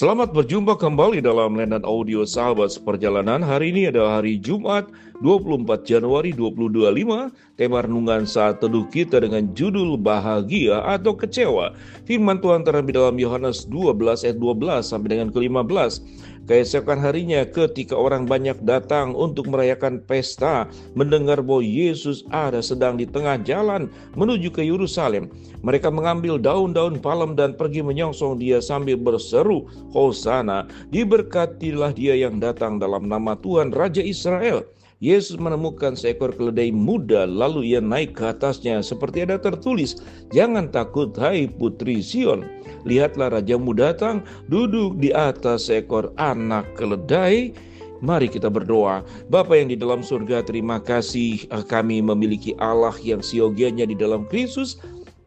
Selamat berjumpa kembali dalam Lendan Audio Sahabat Seperjalanan. Hari ini adalah hari Jumat 24 Januari 2025. Tema renungan saat teduh kita dengan judul bahagia atau kecewa. Firman Tuhan terambil dalam Yohanes 12 ayat 12 sampai dengan ke-15. Keesokan harinya ketika orang banyak datang untuk merayakan pesta, mendengar bahwa Yesus ada sedang di tengah jalan menuju ke Yerusalem, mereka mengambil daun-daun palem dan pergi menyongsong dia sambil berseru, Hosana, diberkatilah dia yang datang dalam nama Tuhan Raja Israel. Yesus menemukan seekor keledai muda, lalu ia naik ke atasnya seperti ada tertulis, jangan takut hai putri Sion. Lihatlah rajamu datang, duduk di atas seekor anak keledai. Mari kita berdoa. Bapa yang di dalam surga, terima kasih kami memiliki Allah yang siogianya di dalam Kristus.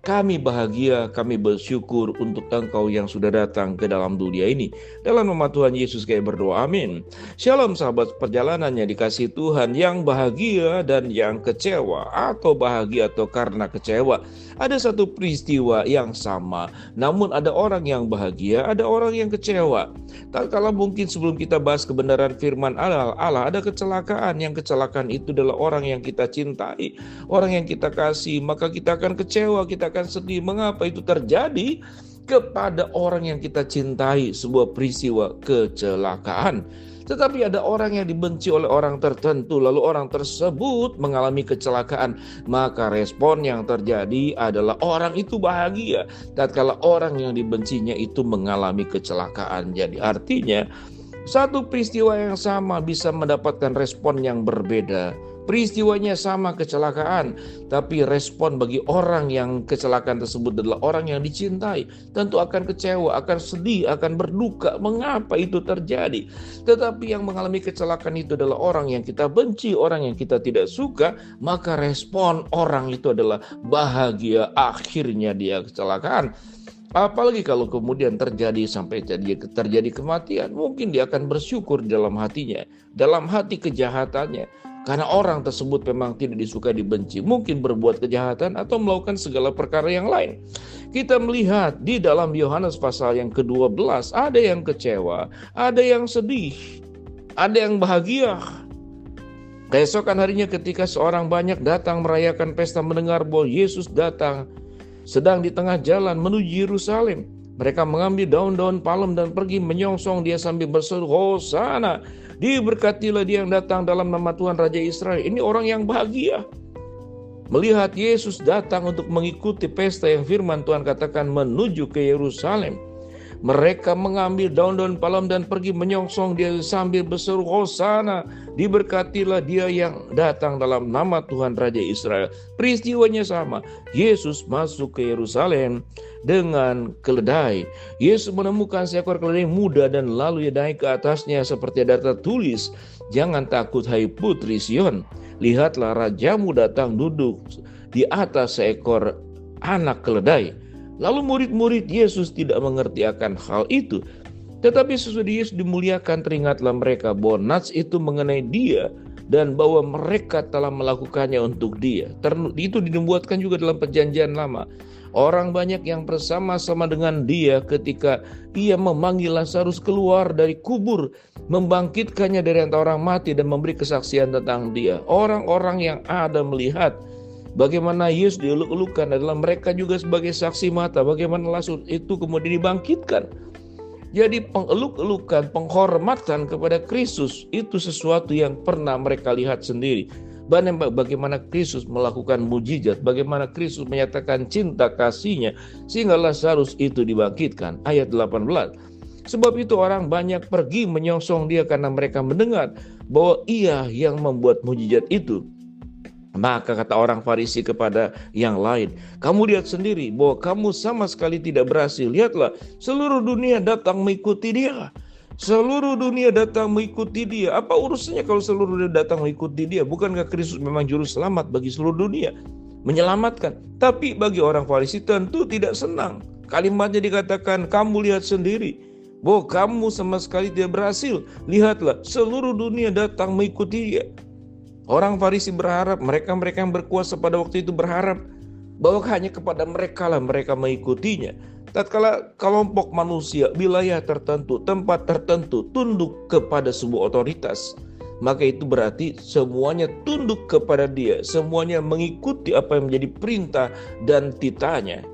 Kami bahagia, kami bersyukur untuk Engkau yang sudah datang ke dalam dunia ini. Dalam nama Tuhan Yesus kami berdoa, amin. Shalom sahabat perjalanannya dikasih Tuhan, yang bahagia dan yang kecewa, atau bahagia atau karena kecewa. Ada satu peristiwa yang sama, namun ada orang yang bahagia, ada orang yang kecewa. Tak kala mungkin sebelum kita bahas kebenaran firman Allah, ada kecelakaan. Yang kecelakaan itu adalah orang yang kita cintai, orang yang kita kasih, maka kita akan kecewa, kita akan sedih. Mengapa itu terjadi kepada orang yang kita cintai, sebuah peristiwa kecelakaan? Tetapi ada orang yang dibenci oleh orang tertentu, lalu orang tersebut mengalami kecelakaan, maka respon yang terjadi adalah orang itu bahagia tatkala orang yang dibencinya itu mengalami kecelakaan. Jadi artinya satu peristiwa yang sama bisa mendapatkan respon yang berbeda. Peristiwanya sama, kecelakaan, tapi respon bagi orang yang kecelakaan tersebut adalah orang yang dicintai. Tentu akan kecewa, akan sedih, akan berduka. Mengapa itu terjadi? Tetapi yang mengalami kecelakaan itu adalah orang yang kita benci, orang yang kita tidak suka. Maka respon orang itu adalah bahagia, akhirnya dia kecelakaan. Apalagi kalau kemudian terjadi kematian, mungkin dia akan bersyukur dalam hatinya, dalam hati kejahatannya. Karena orang tersebut memang tidak disuka, dibenci, mungkin berbuat kejahatan atau melakukan segala perkara yang lain. Kita melihat di dalam Yohanes pasal yang ke-12, ada yang kecewa, ada yang sedih, ada yang bahagia. Keesokan harinya ketika seorang banyak datang merayakan pesta, mendengar bahwa Yesus datang sedang di tengah jalan menuju Yerusalem, mereka mengambil daun-daun palem dan pergi menyongsong dia sambil berseru, Hosana, diberkatilah dia yang datang dalam nama Tuhan Raja Israel. Ini orang yang bahagia melihat Yesus datang untuk mengikuti pesta yang firman Tuhan katakan menuju ke Yerusalem. Mereka mengambil daun-daun palem dan pergi menyongsong dia sambil berseru, Hosana, diberkatilah dia yang datang dalam nama Tuhan Raja Israel. Peristiwanya sama. Yesus masuk ke Yerusalem dengan keledai. Yesus menemukan seekor keledai muda dan lalu ia naik ke atasnya seperti ada tertulis, jangan takut hai putri Sion. Lihatlah rajamu datang, duduk di atas seekor anak keledai. Lalu murid-murid Yesus tidak mengerti akan hal itu. Tetapi sesudah Yesus dimuliakan, teringatlah mereka bahwa nats itu mengenai dia dan bahwa mereka telah melakukannya untuk dia. Itu dibuatkan juga dalam perjanjian lama. Orang banyak yang bersama-sama dengan dia ketika ia memanggil Lazarus keluar dari kubur, membangkitkannya dari antara orang mati dan memberi kesaksian tentang dia. Orang-orang yang ada melihat bagaimana Yesus dieluk-elukan adalah mereka juga sebagai saksi mata bagaimana Lazarus itu kemudian dibangkitkan. Jadi pengeluk-elukan, penghormatan kepada Kristus itu sesuatu yang pernah mereka lihat sendiri. Bagaimana Kristus melakukan mujizat, bagaimana Kristus menyatakan cinta kasihnya sehingga Lazarus itu dibangkitkan. Ayat 18. Sebab itu orang banyak pergi menyongsong dia karena mereka mendengar bahwa ia yang membuat mujizat itu. Maka kata orang Farisi kepada yang lain, kamu lihat sendiri bahwa kamu sama sekali tidak berhasil. Lihatlah, seluruh dunia datang mengikuti dia. Seluruh dunia datang mengikuti dia. Apa urusannya kalau seluruh dunia datang mengikuti dia? Bukankah Kristus memang juru selamat bagi seluruh dunia? Menyelamatkan. Tapi bagi orang Farisi tentu tidak senang. Kalimatnya dikatakan, kamu lihat sendiri bahwa kamu sama sekali tidak berhasil. Lihatlah, seluruh dunia datang mengikuti dia. Orang Farisi berharap, mereka yang berkuasa pada waktu itu berharap bahwa hanya kepada mereka lah mereka mengikutinya. Tatkala kelompok manusia, wilayah tertentu, tempat tertentu tunduk kepada sebuah otoritas, maka itu berarti semuanya tunduk kepada dia, semuanya mengikuti apa yang menjadi perintah dan titahnya.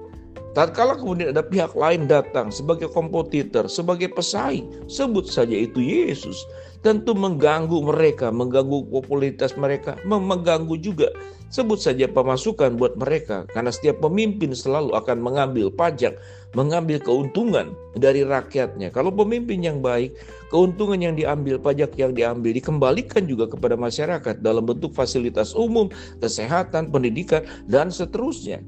Tatkala kemudian ada pihak lain datang sebagai kompetitor, sebagai pesaing, sebut saja itu Yesus, tentu mengganggu mereka, mengganggu popularitas mereka, mengganggu juga sebut saja pemasukan buat mereka, karena setiap pemimpin selalu akan mengambil pajak, mengambil keuntungan dari rakyatnya. Kalau pemimpin yang baik, keuntungan yang diambil, pajak yang diambil dikembalikan juga kepada masyarakat dalam bentuk fasilitas umum, kesehatan, pendidikan, dan seterusnya.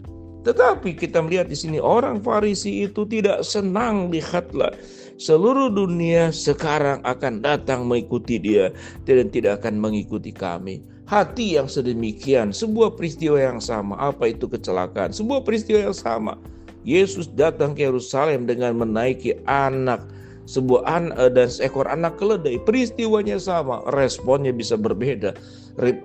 Tetapi kita melihat di sini orang Farisi itu tidak senang, lihatlah seluruh dunia sekarang akan datang mengikuti dia dan tidak akan mengikuti kami. Hati yang sedemikian, sebuah peristiwa yang sama, apa itu kecelakaan? Sebuah peristiwa yang sama. Yesus datang ke Yerusalem dengan menaiki dan seekor anak keledai. Peristiwanya sama, responnya bisa berbeda.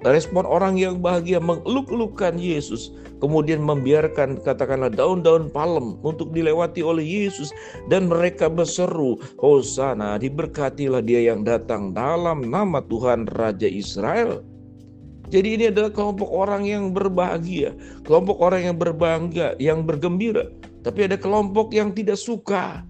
Respon orang yang bahagia mengeluk-elukan Yesus, kemudian membiarkan katakanlah daun-daun palem untuk dilewati oleh Yesus, dan mereka berseru, Hosana, diberkatilah dia yang datang dalam nama Tuhan Raja Israel. Jadi ini adalah kelompok orang yang berbahagia, kelompok orang yang berbangga, yang bergembira. Tapi ada kelompok yang tidak suka.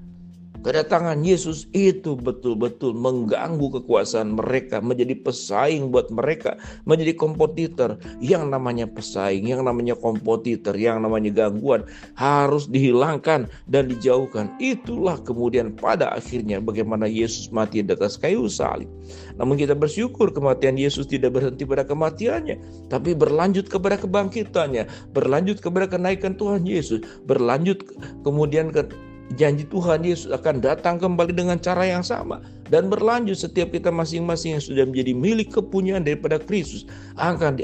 Kedatangan Yesus itu betul-betul mengganggu kekuasaan mereka, menjadi pesaing buat mereka, menjadi kompetitor. Yang namanya pesaing, yang namanya kompetitor, yang namanya gangguan harus dihilangkan dan dijauhkan. Itulah kemudian pada akhirnya bagaimana Yesus mati di atas kayu salib. Namun kita bersyukur kematian Yesus tidak berhenti pada kematiannya, tapi berlanjut kepada kebangkitannya, berlanjut kepada kenaikan Tuhan Yesus, berlanjut kemudian ke janji Tuhan Yesus akan datang kembali dengan cara yang sama, dan berlanjut setiap kita masing-masing yang sudah menjadi milik kepunyaan daripada Kristus akan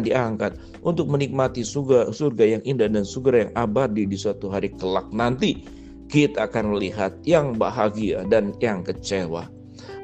diangkat untuk menikmati surga yang indah dan surga yang abadi di suatu hari kelak nanti. Kita akan melihat yang bahagia dan yang kecewa.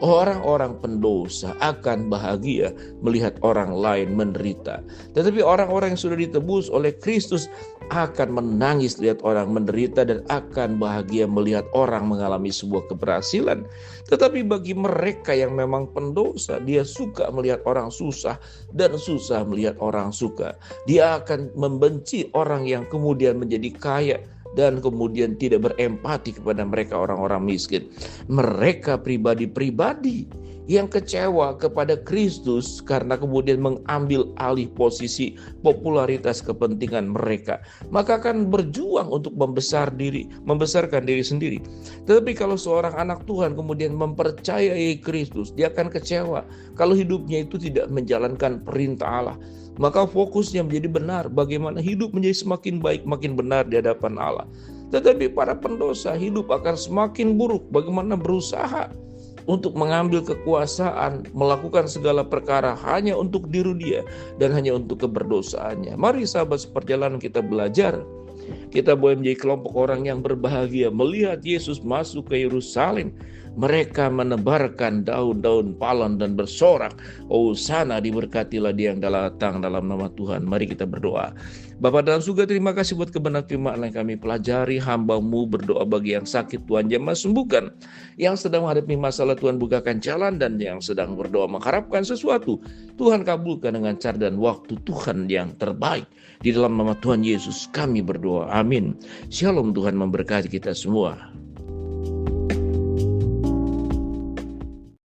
Orang-orang pendosa akan bahagia melihat orang lain menderita. Tetapi orang-orang yang sudah ditebus oleh Kristus akan menangis lihat orang menderita dan akan bahagia melihat orang mengalami sebuah keberhasilan. Tetapi bagi mereka yang memang pendosa, dia suka melihat orang susah dan susah melihat orang suka. Dia akan membenci orang yang kemudian menjadi kaya dan kemudian tidak berempati kepada mereka orang-orang miskin. Mereka pribadi-pribadi yang kecewa kepada Kristus karena kemudian mengambil alih posisi popularitas kepentingan mereka, maka akan berjuang untuk membesarkan diri sendiri. Tetapi kalau seorang anak Tuhan kemudian mempercayai Kristus, dia akan kecewa kalau hidupnya itu tidak menjalankan perintah Allah. Maka fokusnya menjadi benar, bagaimana hidup menjadi semakin baik, makin benar di hadapan Allah. Tetapi para pendosa hidup akan semakin buruk, bagaimana berusaha untuk mengambil kekuasaan, melakukan segala perkara hanya untuk diri dia dan hanya untuk keberdosaannya. Mari sahabat seperjalanan kita belajar. Kita boleh menjadi kelompok orang yang berbahagia melihat Yesus masuk ke Yerusalem. Mereka menebarkan daun-daun palem dan bersorak, Hosana, diberkatilah dia yang datang dalam nama Tuhan. Mari kita berdoa. Bapa dalam surga, terima kasih buat kebenaran firman yang kami pelajari. Hamba-Mu berdoa bagi yang sakit, Tuhan jamah sembuhkan. Yang sedang menghadapi masalah, Tuhan bukakan jalan. Dan yang sedang berdoa mengharapkan sesuatu, Tuhan kabulkan dengan cara dan waktu Tuhan yang terbaik. Di dalam nama Tuhan Yesus kami berdoa, amin. Shalom, Tuhan memberkati kita semua.